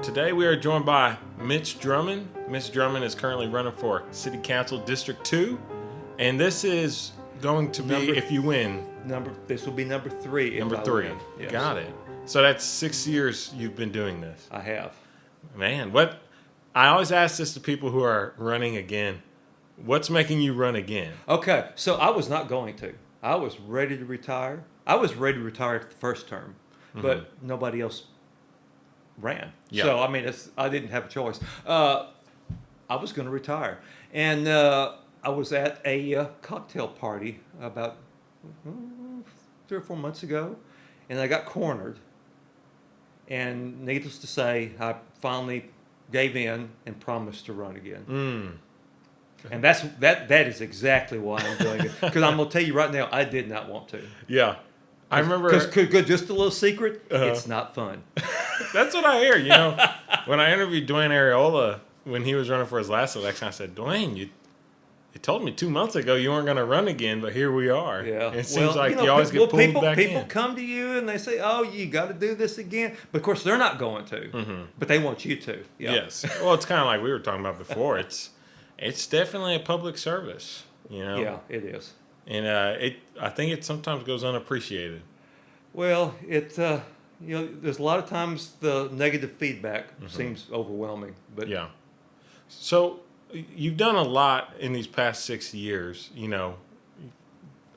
Today we are joined by Mitch Drummond. Mitch Drummond is currently running for City Council District 2. And this is going to be, if you win... This will be number 3 Number if I 3. win. Yes. Got it. So that's 6 years you've been doing this. I have. Man, I always ask this to people who are running again. What's making you run again? Okay, so I was not going to. I was ready to retire. I was ready to retire at the first term, but nobody else ran. Yeah. So, I mean, I didn't have a choice. I was going to retire. And I was at a cocktail party about 3 or 4 months ago, and I got cornered. And needless to say, I finally gave in and promised to run again. And that is exactly why I'm doing it. Because I'm going to tell you right now, I did not want to. Yeah. I remember... Because just a little secret, it's not fun. That's what I hear, you know. When I interviewed Dwayne Ariola when he was running for his last election, I said, Dwayne, you told me 2 months ago you weren't going to run again, but here we are. Yeah. It seems like you always get pulled back in. People come to you and they say, oh, you got to do this again. But, of course, they're not going to. But they want you to. Yeah. Yes. Well, it's kind of like we were talking about before. It's definitely a public service, you know. Yeah, it is. And I think it sometimes goes unappreciated. Well, there's a lot of times the negative feedback seems overwhelming. But yeah. So you've done a lot in these past 6 years. You know,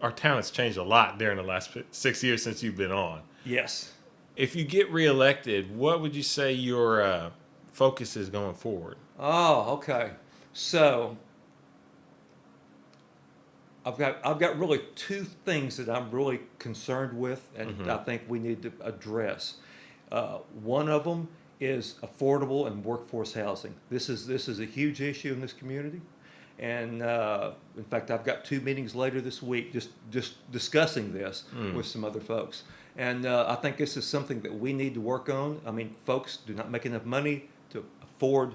our town has changed a lot during the last 6 years since you've been on. Yes. If you get reelected, what would you say your focus is going forward? Oh, okay. So I've got really 2 things that I'm really concerned with, and I think we need to address. One of them is affordable and workforce housing. This is a huge issue in this community, and in fact, I've got 2 meetings later this week just discussing this with some other folks. And I think this is something that we need to work on. I mean, folks do not make enough money to afford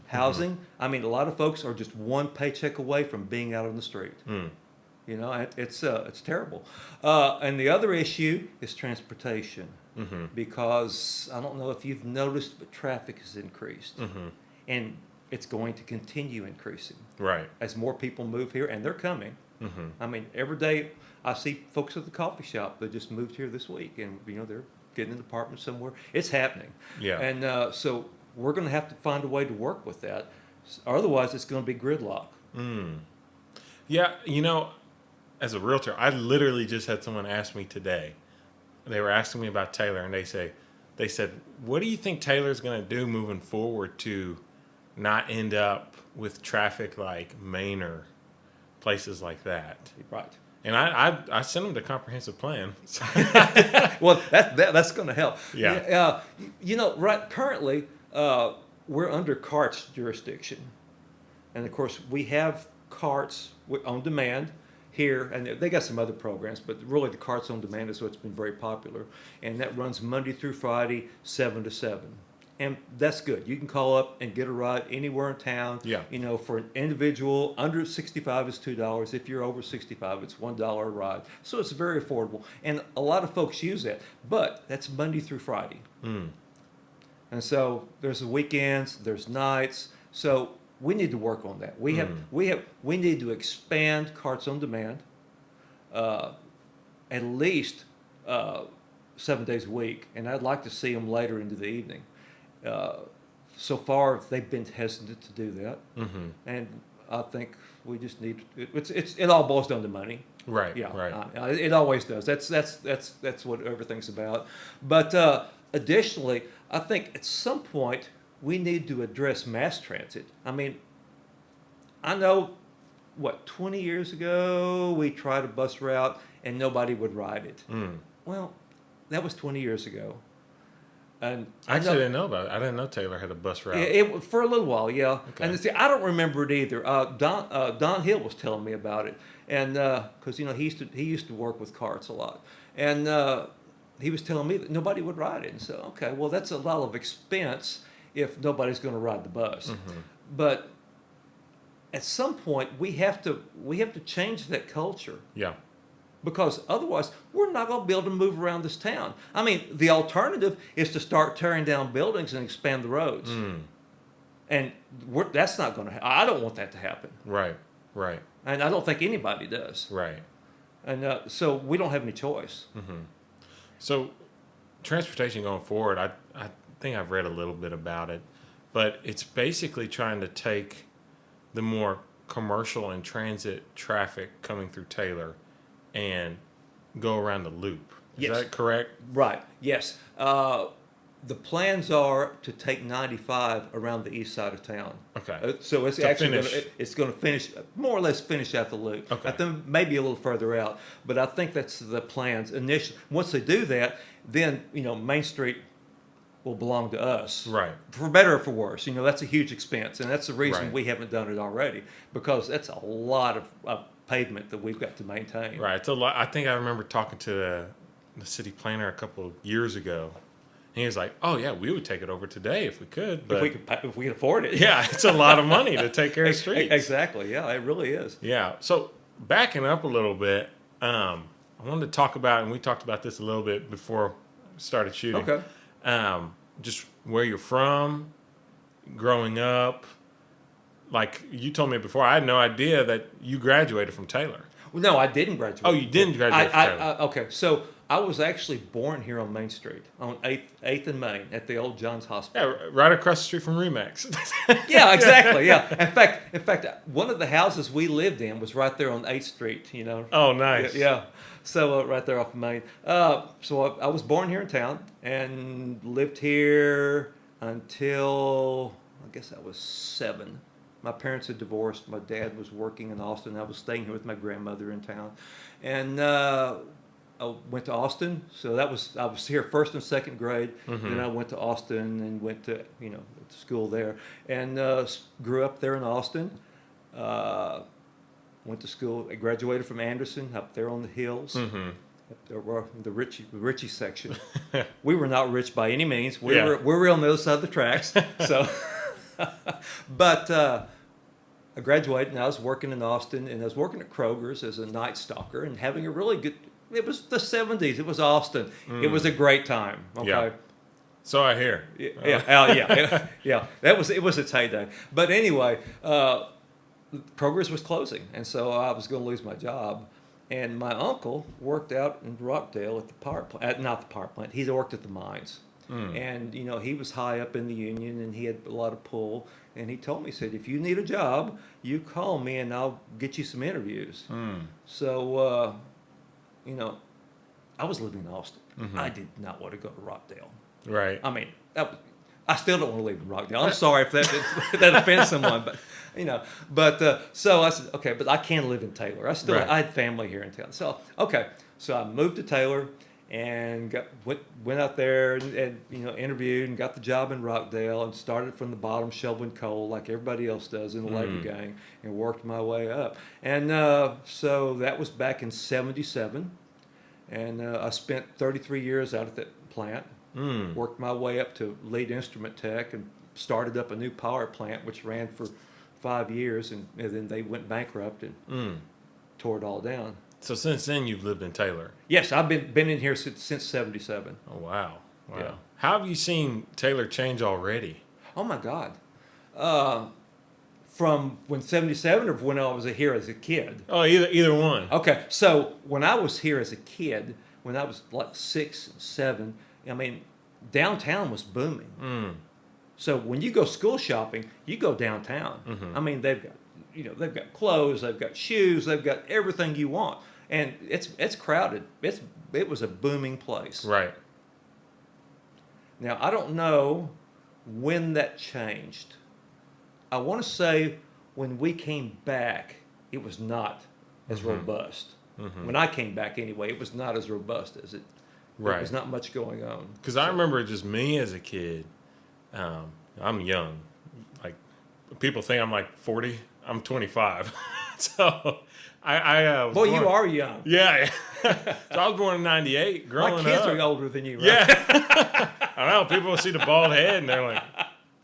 housing. I mean, a lot of folks are just one paycheck away from being out on the street. You know, it's terrible. And the other issue is transportation, because I don't know if you've noticed, but traffic has increased, and it's going to continue increasing. Right. As more people move here, and they're coming. I mean, every day I see folks at the coffee shop that just moved here this week, and you know they're getting an apartment somewhere. It's happening. Yeah. And so we're going to have to find a way to work with that. Otherwise, it's going to be gridlock. Yeah, you know, as a realtor, I literally just had someone ask me today. They were asking me about Taylor, and they said, what do you think Taylor's going to do moving forward to not end up with traffic like Maine or places like that? Right. And I sent them the comprehensive plan. Well, that's going to help. Yeah. You know, currently, we're under CART's jurisdiction. And, of course, we have CARTs on demand here. And they got some other programs, but really the CARTs on demand is what's been very popular. And that runs Monday through Friday, 7 to 7. And that's good. You can call up and get a ride anywhere in town. Yeah. You know, for an individual, under 65 is $2. If you're over 65, it's $1 a ride. So it's very affordable. And a lot of folks use that. But that's Monday through Friday. And so there's the weekends, there's nights. So we need to work on that. We need to expand Carts on Demand at least 7 days a week. And I'd like to see them later into the evening. So far, they've been hesitant to do that, and I think we just need. It all boils down to money. Right. Yeah. Right. It always does. That's what everything's about. But additionally, I think at some point we need to address mass transit. I mean, I know 20 years ago we tried a bus route and nobody would ride it. Well, that was 20 years ago. And I actually didn't know about it. I didn't know Taylor had a bus route. It for a little while, yeah. Okay. And see, I don't remember it either. Don Hill was telling me about it, and because you know he used to work with carts a lot, and he was telling me that nobody would ride it. And so, okay, well that's a lot of expense if nobody's going to ride the bus. But at some point we have to change that culture. Yeah. because otherwise we're not going to be able to move around this town. I mean, the alternative is to start tearing down buildings and expand the roads. And that's not going to happen. I don't want that to happen. Right. Right. And I don't think anybody does. Right. And so we don't have any choice. So transportation going forward, I think I've read a little bit about it, but it's basically trying to take the more commercial and transit traffic coming through Taylor and go around the loop. Is that correct? Right. Yes. The plans are to take 95 around the east side of town. Okay. So it's actually going to finish, more or less finish out the loop. Okay. I think maybe a little further out, but I think that's the plans initially. Once they do that, then Main Street will belong to us. Right. For better or for worse. That's a huge expense, and that's the reason Right. we haven't done it already, because that's a lot of pavement that we've got to maintain. Right. It's a lot. I think I remember talking to the city planner a couple of years ago. And he was like, "Oh yeah, we would take it over today if we could, but If we could afford it." yeah, it's a lot of money to take care of streets." Exactly. Yeah, it really is. Yeah. So backing up a little bit, I wanted to talk about, and we talked about this a little bit before we started shooting. Okay. Just where you're from, growing up. Like you told me before, I had no idea that you graduated from Taylor. Well, no, I didn't graduate. Oh, you didn't graduate from Taylor. Okay, so I was actually born here on Main Street, on 8th and Main, at the old John's Hospital. Yeah, right across the street from Remax. Yeah, exactly. Yeah. In fact, one of the houses we lived in was right there on 8th Street. Oh, nice. Yeah. So right there off of Main. So I was born here in town and lived here until I guess I was 7. My parents had divorced. My dad was working in Austin. I was staying here with my grandmother in town, and I went to Austin. So I was here first and second grade. Then I went to Austin and went to to school there, and grew up there in Austin. Went to school. I graduated from Anderson up there on the hills. Up there were the Richie section. We were not rich by any means. We're real on the other side of the tracks. So. But I graduated and I was working in Austin, and I was working at Kroger's as a night stalker and having a really good. It was the 70s. It was Austin. It was a great time. Okay. Yeah. So I hear. Yeah. It was its heyday. But anyway, Kroger's was closing, and so I was going to lose my job. And my uncle worked out in Rockdale at the power plant. Not the power plant. He worked at the mines. And he was high up in the union, and he had a lot of pull. And he told me, he said, "If you need a job, you call me, and I'll get you some interviews." So, I was living in Austin. I did not want to go to Rockdale. Right. I mean, I still don't want to live in Rockdale. I'm sorry if that offends someone, but so I said, okay, but I can live in Taylor. I had family here in town. So so I moved to Taylor. And went out there and interviewed and got the job in Rockdale and started from the bottom shoveling coal like everybody else does in the labor gang, and worked my way up. And so that was back in '77, and I spent 33 years out at that plant. Worked my way up to lead instrument tech and started up a new power plant which ran for 5 years, and then they went bankrupt and tore it all down. So since then, you've lived in Taylor? Yes, I've been in here since '77. Oh, wow. Yeah. How have you seen Taylor change already? Oh, my God. From when '77 or when I was here as a kid? Oh, either one. Okay, so when I was here as a kid, when I was like 6, 7, I mean, downtown was booming. So when you go school shopping, you go downtown. I mean, they've got clothes, they've got shoes, they've got everything you want. And it's crowded. It was a booming place. Right. Now, I don't know when that changed. I want to say when we came back, it was not as robust. When I came back anyway, it was not as robust as it. Right. There was not much going on. Because I remember just me as a kid. I'm young. Like, people think I'm like 40. I'm 25. So I was born. You are young. Yeah. So I was born in '98. Growing up. My kids are older than you, right? Yeah. I don't know. People will see the bald head and they're like,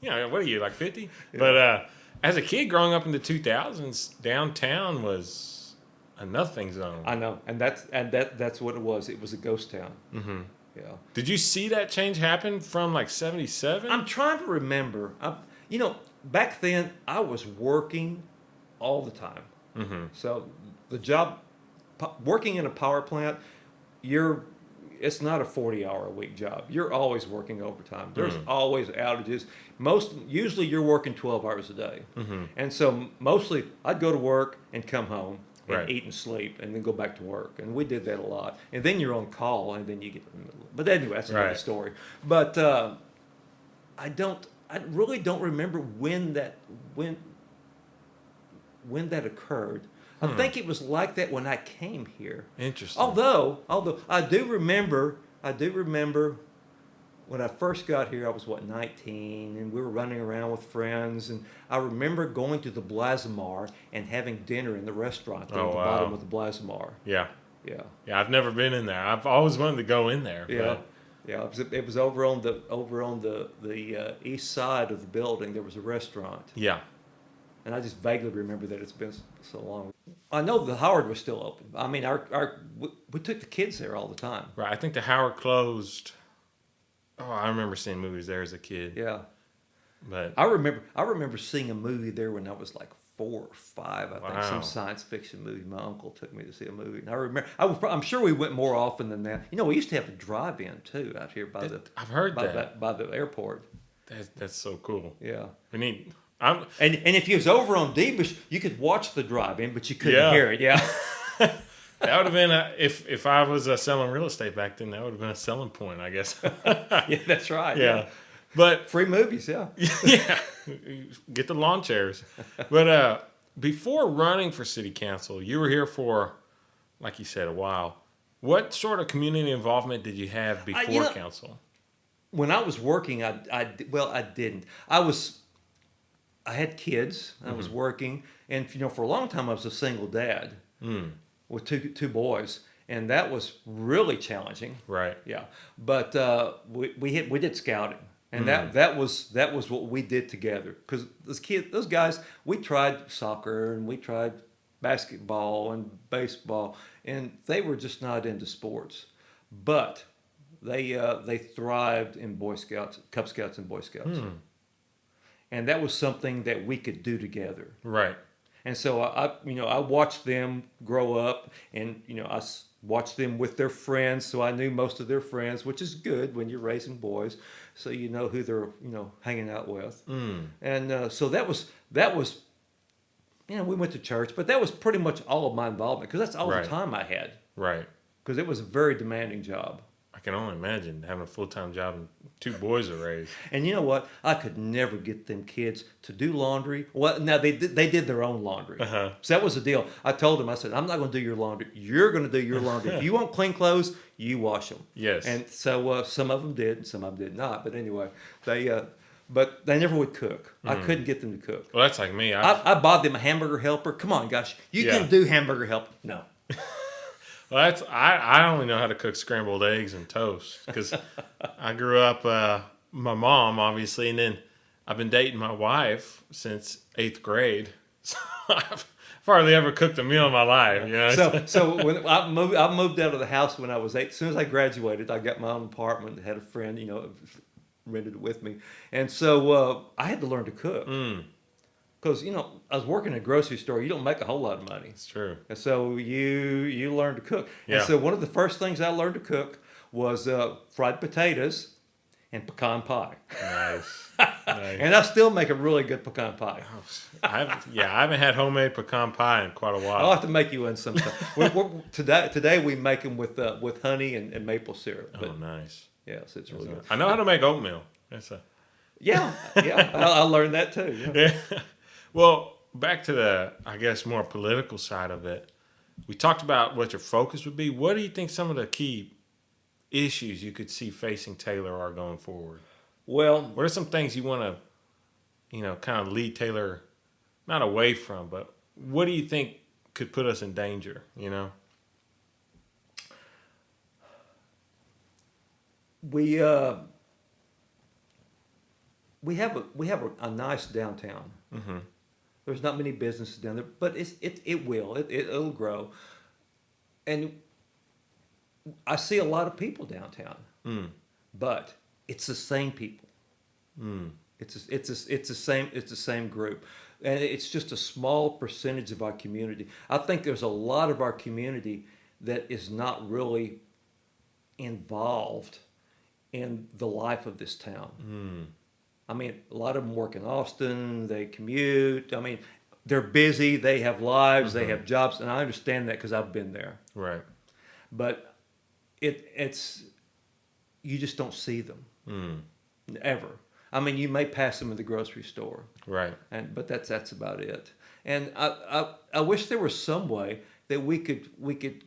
what are you, like 50? Yeah. But as a kid growing up in the 2000s, downtown was a nothing zone. I know, and that's what it was. It was a ghost town. Mm-hmm. Yeah. Did you see that change happen from like 77? I'm trying to remember. Back then I was working all the time. Mm-hmm. So the job, working in a power plant, it's not a 40-hour-a-week job. You're always working overtime. There's always outages. Usually you're working 12 hours a day. Mm-hmm. And so mostly I'd go to work and come home and Right. eat and sleep and then go back to work. And we did that a lot. And then you're on call and then you get in the middle. But anyway, that's another Right. story. But I really don't remember when that occurred. I think it was like that when I came here. Interesting. Although I do remember when I first got here, I was 19, and we were running around with friends, and I remember going to the Blazamar and having dinner in the restaurant there Oh, at the wow. bottom of the Blazamar. Yeah. Yeah. Yeah, I've never been in there. I've always wanted to go in there. Yeah. But Yeah, it was over on the east side of the building. There was a restaurant, yeah. and I just vaguely remember that it's been so long. I know the Howard was still open. I mean, we took the kids there all the time. Right. I think the Howard closed. Oh, I remember seeing movies there as a kid. Yeah, But I remember seeing a movie there when I was like 4 or 5. I think Wow. some science fiction movie. My uncle took me to see a movie, and I remember. I'm sure we went more often than that. We used to have a drive-in too out here by I've heard by that. by the airport. That's so cool. Yeah. We need. And if you was over on Debush, you could watch the drive-in, but you couldn't Yeah. hear it. Yeah. That would have been if I was selling real estate back then. That would have been a selling point, I guess. Yeah, that's right. Yeah, but Free movies, yeah. yeah, get the lawn chairs. But before running for city council, you were here for, like you said, a while. What sort of community involvement did you have before council? When I was working, I didn't. I had kids. I was working, and for a long time I was a single dad with two boys, and that was really challenging. Right. Yeah, but we did scouting, and that was what we did together. Because those guys, we tried soccer and we tried basketball and baseball, and they were just not into sports. But they thrived in Boy Scouts, Cub Scouts, and Boy Scouts, and that was something that we could do together. Right. And so I watched them grow up, and watched them with their friends, so I knew most of their friends, which is good when you're raising boys, so you know who they're hanging out with. And so that was we went to church, but that was pretty much all of my involvement because that's all Right. the time I had Right. because it was a very demanding job. I can only imagine having a full-time job and 2 boys to raise. And you know what? I could never get them kids to do laundry. Well, now they did their own laundry. Uh-huh. So that was the deal. I told them, I said, I'm not going to do your laundry. You're going to do your laundry. If you want clean clothes, you wash them. Yes. And so some of them did, and some of them did not. But anyway, but they never would cook. I couldn't get them to cook. Well, that's like me. I bought them a hamburger helper. Come on, gosh, you Yeah. can do hamburger helper. No. Well, I only know how to cook scrambled eggs and toast because I grew up my mom obviously, and then I've been dating my wife since 8th grade, so I've hardly ever cooked a meal in my life. So when I moved out of the house when I was 8. As soon as I graduated, I got my own apartment. Had a friend, rented it with me, and so I had to learn to cook. Because I was working in a grocery store. You don't make a whole lot of money. It's true. And so you learn to cook. Yeah. And so one of the first things I learned to cook was fried potatoes and pecan pie. Nice. Nice. And I still make a really good pecan pie. I haven't had homemade pecan pie in quite a while. I'll have to make you one sometime. Today we make them with honey and maple syrup. But, Oh, nice. Yes, it's really good. I know how to make oatmeal. Yeah. I learned that too. Yeah. Yeah. Well, back to the, I guess, more political side of it. We talked about what your focus would be. What do you think some of the key issues you could see facing Taylor are going forward? Well, What are some things you want to, kind of lead Taylor, not away from, but what do you think could put us in danger, we have a nice downtown. There's not many businesses down there, but it'll grow. And I see a lot of people downtown, but it's the same people. It's the same group, and it's just a small percentage of our community. I think there's a lot of our community that is not really involved in the life of this town. I mean, a lot of them work in Austin. They commute. I mean, they're busy. They have lives. They have jobs, and I understand that because I've been there. Right. But it's you just don't see them ever. I mean, you may pass them in the grocery store, Right. but that's about it. And I wish there was some way that we could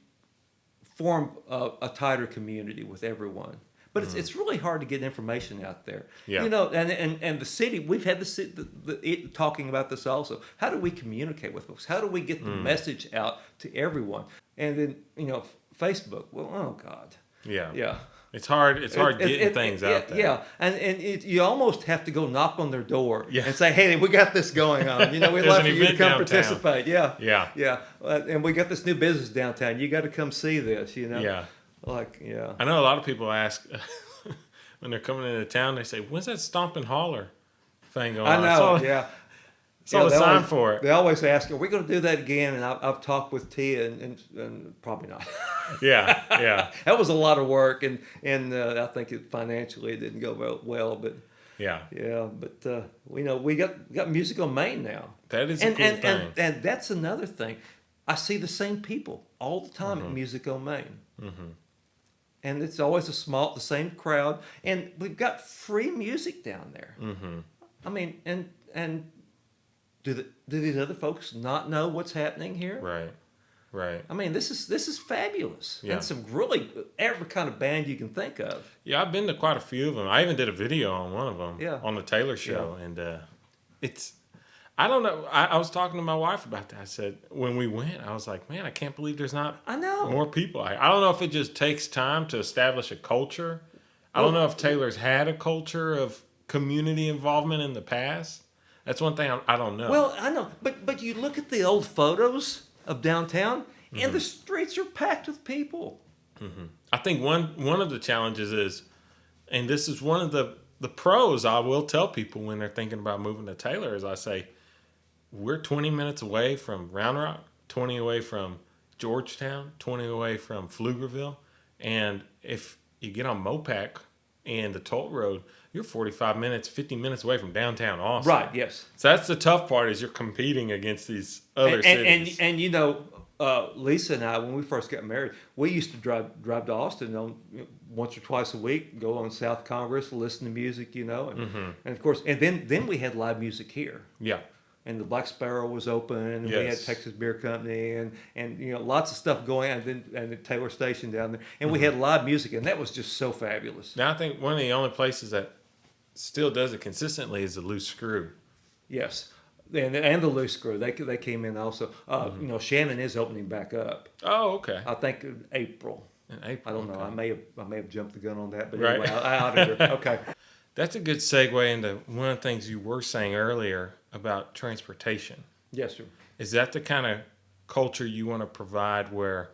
form a tighter community with everyone. But it's really hard to get information out there. Yeah. You know, and the city, we've had it talking about this also. How do we communicate with folks? How do we get the message out to everyone? And then, Facebook. Well, oh God. Yeah. Yeah. It's hard. It's hard getting things out there. Yeah, and you almost have to go knock on their door Yeah. and say, "Hey, we got this going on. We'd There's love an for you to event come downtown." participate." Yeah, Yeah. yeah. And we got this new business downtown. You got to come see this. Yeah. Yeah. I know a lot of people ask when they're coming into town. They say, "When's that Stomp and Holler thing going on?" I know. I saw Yeah, the they sign always- for it. They always ask, "Are we going to do that again?" And I've talked with Tia, and probably not. Yeah. Yeah. That was a lot of work, and I think financially it didn't go well, but. Yeah. Yeah, but we got music on Main now. That is a cool thing. And that's another thing. I see the same people all the time at Music on Main. And it's always the same crowd, and we've got free music down there. I mean, and do these other folks not know what's happening here? Right. Right. I mean, this is fabulous. Yeah. And some really every kind of band you can think of. Yeah, I've been to quite a few of them. I even did a video on one of them. Yeah. On the Taylor show, and it's. I don't know. I was talking to my wife about that. I said when we went, I was like, man, I can't believe there's not I know. more people. I don't know if it just takes time to establish a culture. I don't know if Taylor's had a culture of community involvement in the past. That's one thing I don't know. Well, I know, but you look at the old photos of downtown, and the streets are packed with people. I think one of the challenges is, and this is one of the pros I will tell people when they're thinking about moving to Taylor, is I say, we're 20 minutes away from Round Rock, 20 away from Georgetown, 20 away from Pflugerville, and if you get on Mopac and the toll road, you're 45 minutes, 50 minutes away from downtown Austin. Right, yes. So that's the tough part, is you're competing against these other cities. And Lisa and I, when we first got married, we used to drive to Austin once or twice a week, go on South Congress, listen to music, and of course, and then we had live music here. Yeah. And the Black Sparrow was open, and we had Yes. Texas Beer Company, and lots of stuff going on, and the Taylor Station down there, and we had live music, and that was just so fabulous. Now I think one of the only places that still does it consistently is the Loose Screw. Yes, and the Loose Screw, they came in also. Shannon is opening back up. Oh, okay. I think in April. In April. I don't know. okay. I may have jumped the gun on that, but Right. anyway, I outed her. Okay. That's a good segue into one of the things you were saying earlier about transportation. Yes, sir. Is that the kind of culture you want to provide where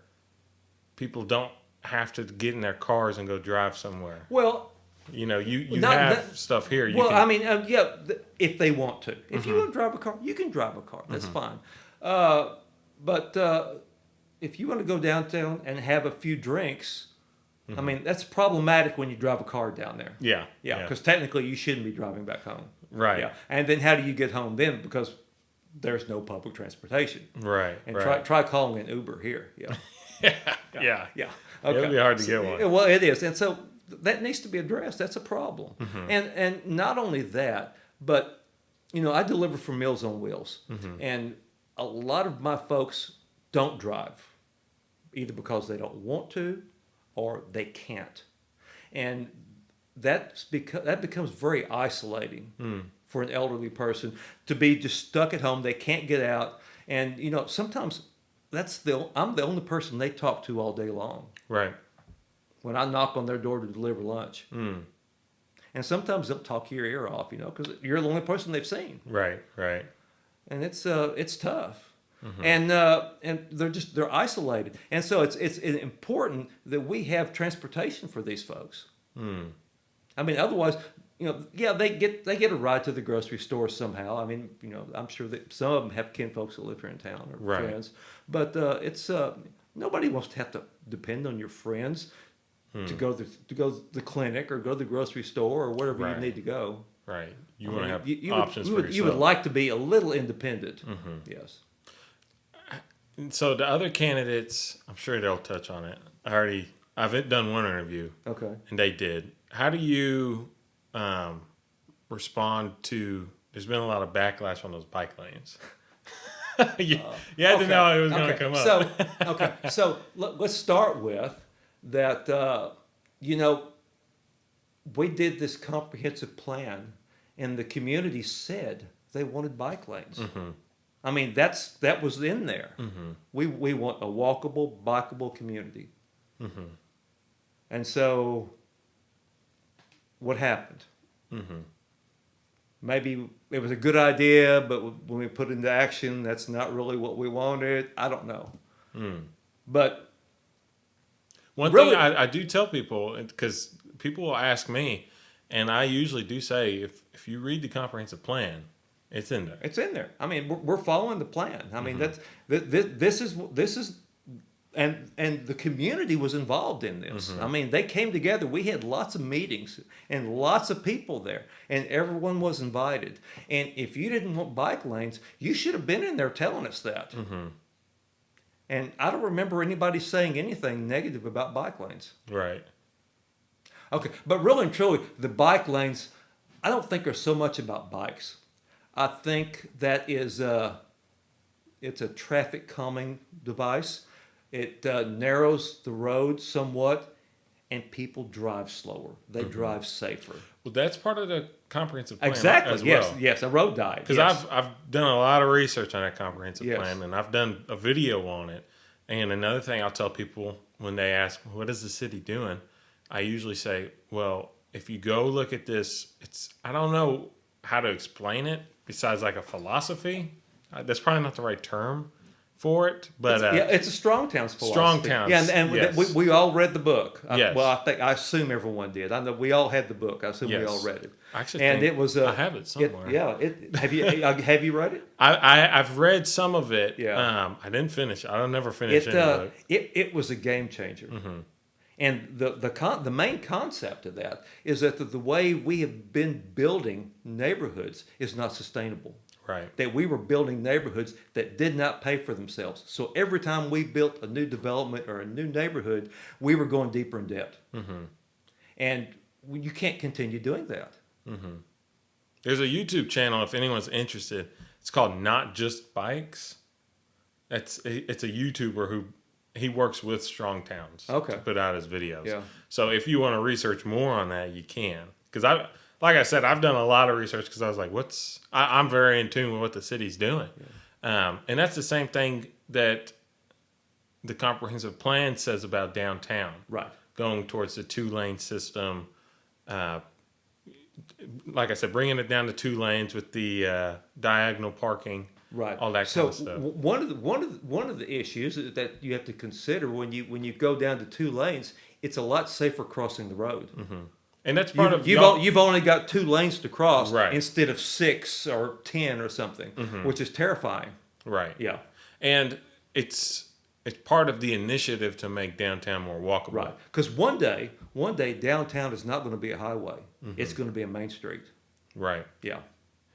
people don't have to get in their cars and go drive somewhere? Well, You Not have that- stuff here. if they want to. If you want to drive a car, you can drive a car. That's fine. But if you want to go downtown and have a few drinks, I mean, that's problematic when you drive a car down there. Yeah. Yeah, because technically you shouldn't be driving back home. Right. Yeah, and then how do you get home then? Because there's no public transportation. Right. And right. try calling an Uber here. Yeah. Yeah. Yeah. It'll be hard to get one. Well, it is, and so that needs to be addressed. That's a problem. Mm-hmm. And not only that, but I deliver from Meals on Wheels, Mm-hmm. and a lot of my folks don't drive, either because they don't want to, or they can't, and that becomes very isolating for an elderly person to be just stuck at home. They can't get out, and sometimes I'm the only person they talk to all day long Right. when I knock on their door to deliver lunch. Mm. And sometimes they'll talk your ear off, because you're the only person they've seen. Right. Right. and it's tough. And they're isolated, and so it's important that we have transportation for these folks. I mean, otherwise, yeah, they get a ride to the grocery store somehow. I mean, I'm sure that some of them have kinfolks that live here in town or Right. friends, but it's nobody wants to have to depend on your friends to go to the clinic or go to the grocery store or wherever Right. you need to go. Right. You I want to mean, have you options for yourself. you would like to be a little independent. Yes. And so the other candidates, I'm sure they'll touch on it. I've done one interview, Okay. and they did. How do you respond to? There's been a lot of backlash on those bike lanes. you had to know it was going to come up. So let's start with that. We did this comprehensive plan, and the community said they wanted bike lanes. I mean, that was in there. We want a walkable, bikeable community. And so, what happened? Maybe it was a good idea, but when we put it into action, that's not really what we wanted. I don't know. But one really, thing I do tell people, because people will ask me, and I usually do say, if you read the comprehensive plan, it's in there. it's in there. I mean, we're following the plan. I mean, this is, and the community was involved in this. I mean, they came together. We had lots of meetings and lots of people there, and everyone was invited. And if you didn't want bike lanes, you should have been in there telling us that. And I don't remember anybody saying anything negative about bike lanes. Right. Okay, but really and truly, the bike lanes, I don't think are so much about bikes. I think that is it's a traffic calming device. It narrows the road somewhat, and people drive slower. They drive safer. Well, that's part of the comprehensive plan Exactly. as Yes. well. Yes. A road diet. Because Yes. I've done a lot of research on that comprehensive Yes. plan, and I've done a video on it. And another thing I'll tell people when they ask, what is the city doing? I usually say, well, if you go look at this, I don't know how to explain it besides like a philosophy. That's probably not the right term for it, but it's a strong town's philosophy. Strong towns, Yeah, and yes. we all read the book. Yes. I assume everyone did. I know we all had the book. I assume we Yes. all read it. I actually And think it was I have it somewhere. have you read it? I've read some of it. Yeah. I didn't finish. I'll never finish any book. It was a game changer. And the main concept of that is that the way we have been building neighborhoods is not sustainable. Right. That we were building neighborhoods that did not pay for themselves. So every time we built a new development or a new neighborhood, we were going deeper in debt. And you can't continue doing that. There's a YouTube channel if anyone's interested. It's called Not Just Bikes. It's a YouTuber who he works with strong towns to put out his videos. Yeah. So if you want to research more on that, you can. Because like I said, I've done a lot of research because I was like, I'm very in tune with what the city's doing. Yeah. And that's the same thing that the comprehensive plan says about downtown. Right. Going towards the 2-lane system. Like I said, bringing it down to 2 lanes with the diagonal parking. Right. All that kind of stuff. One of the issues that you have to consider when you go down to 2 lanes, it's a lot safer crossing the road. And that's part of you've only got 2 lanes to cross Right. instead of 6 or 10 or something, which is terrifying. Right. Yeah. And it's part of the initiative to make downtown more walkable. Right. Because one day downtown is not going to be a highway. It's going to be a main street. Right. Yeah.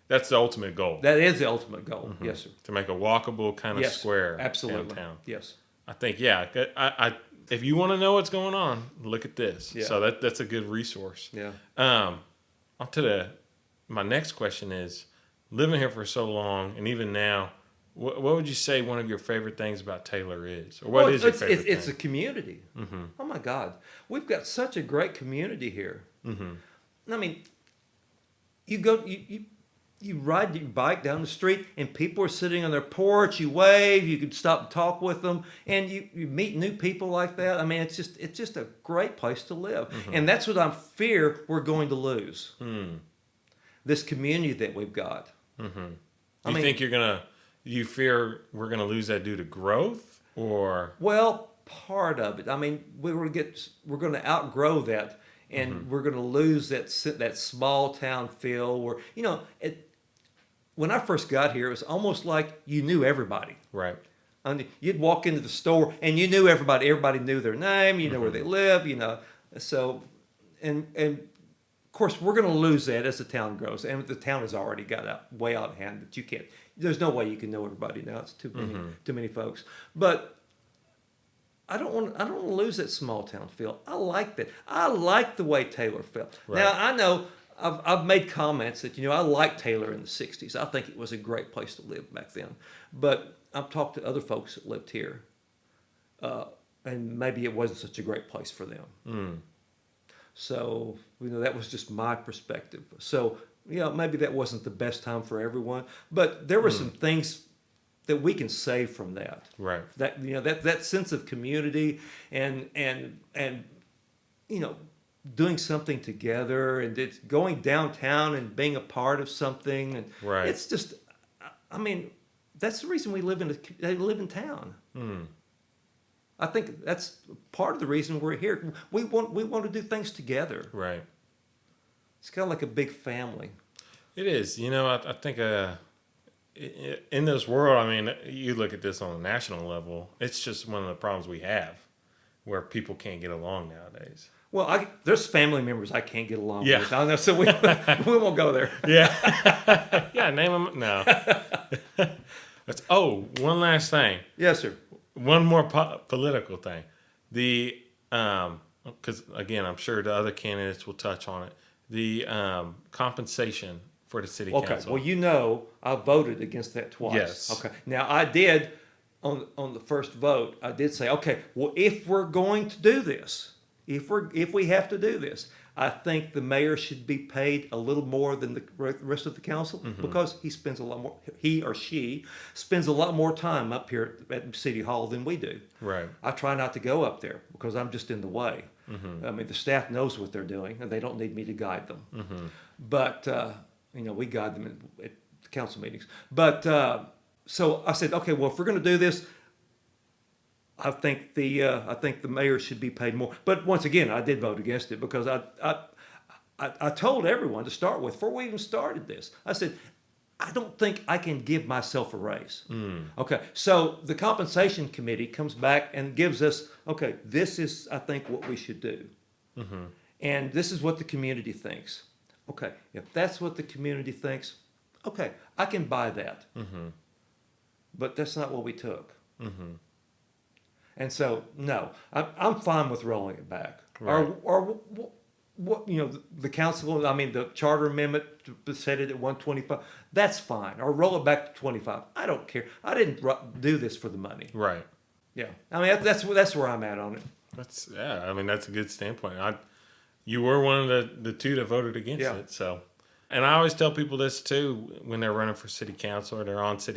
That's the ultimate goal. That is the ultimate goal. Yes, sir. To make a walkable kind of square absolutely. downtown. Yes. I think, I if you want to know what's going on, look at this. Yeah. So that's a good resource. Yeah. On to my next question is, living here for so long, and even now, what would you say one of your favorite things about Taylor is? Or what is your favorite thing? It's a community. Oh, my God. We've got such a great community here. I mean, you ride your bike down the street and people are sitting on their porch. You wave. You can stop and talk with them, and you meet new people like that. I mean, it's just a great place to live, and that's what I fear we're going to lose. This community that we've got. Do you think you fear we're gonna lose that due to growth, or? Well, part of it. I mean, we're going to outgrow that, and we're going to lose that small town feel. Where when I first got here, it was almost like you knew everybody. Right. I mean, you'd walk into the store and you knew everybody. Everybody knew their name. You know where they live. So, and of course, we're going to lose that as the town grows, and the town has already got way out of hand. That you can't. There's no way you can know everybody now. It's too many folks. But I don't want to lose that small town feel. I like that. I like the way Taylor felt. Right. Now I know I've made comments that I liked Taylor in the '60s. I think it was a great place to live back then. But I've talked to other folks that lived here, and maybe it wasn't such a great place for them. Mm. So that was just my perspective. So maybe that wasn't the best time for everyone, but there were some things that we can save from that. Right. That that sense of community and doing something together, and it's going downtown and being a part of something, and Right. it's just, I mean, that's the reason we live in town. Mm. I think that's part of the reason we're here. We want to do things together. Right. It's kind of like a big family. It is. I think in this world, I mean, you look at this on a national level, it's just one of the problems we have, where people can't get along nowadays. Well, there's family members I can't get along Yeah. with. I know, so we won't go there. Yeah. Yeah, name them. No. One last thing. Yes, sir. One more political thing. Because again, I'm sure the other candidates will touch on it. The compensation for the city council. Well, I voted against that twice. Yes. Okay. Now I did on the first vote. I did say, okay, well, if we're going to do this, if we have to do this, I think the mayor should be paid a little more than the rest of the council because he or she spends a lot more time up here at City Hall than we do. Right. I try not to go up there because I'm just in the way. I mean, the staff knows what they're doing, and they don't need me to guide them. But we guide them at the council meetings. But so I said, okay, well, if we're going to do this, I think the mayor should be paid more. But once again, I did vote against it because I told everyone to start with before we even started this. I said, I don't think I can give myself a raise. Okay, so the compensation committee comes back and gives us, okay, this is, I think, what we should do. And this is what the community thinks. Okay, if that's what the community thinks, okay, I can buy that. But that's not what we took. And so, no, I'm fine with rolling it back. Right. Or what the council, I mean, the charter amendment to set it at 125, that's fine. Or roll it back to 25. I don't care. I didn't do this for the money. Right. Yeah. I mean, that's where I'm at on it. That's a good standpoint. You were one of the two that voted against it. So, and I always tell people this too when they're running for city council or they're on city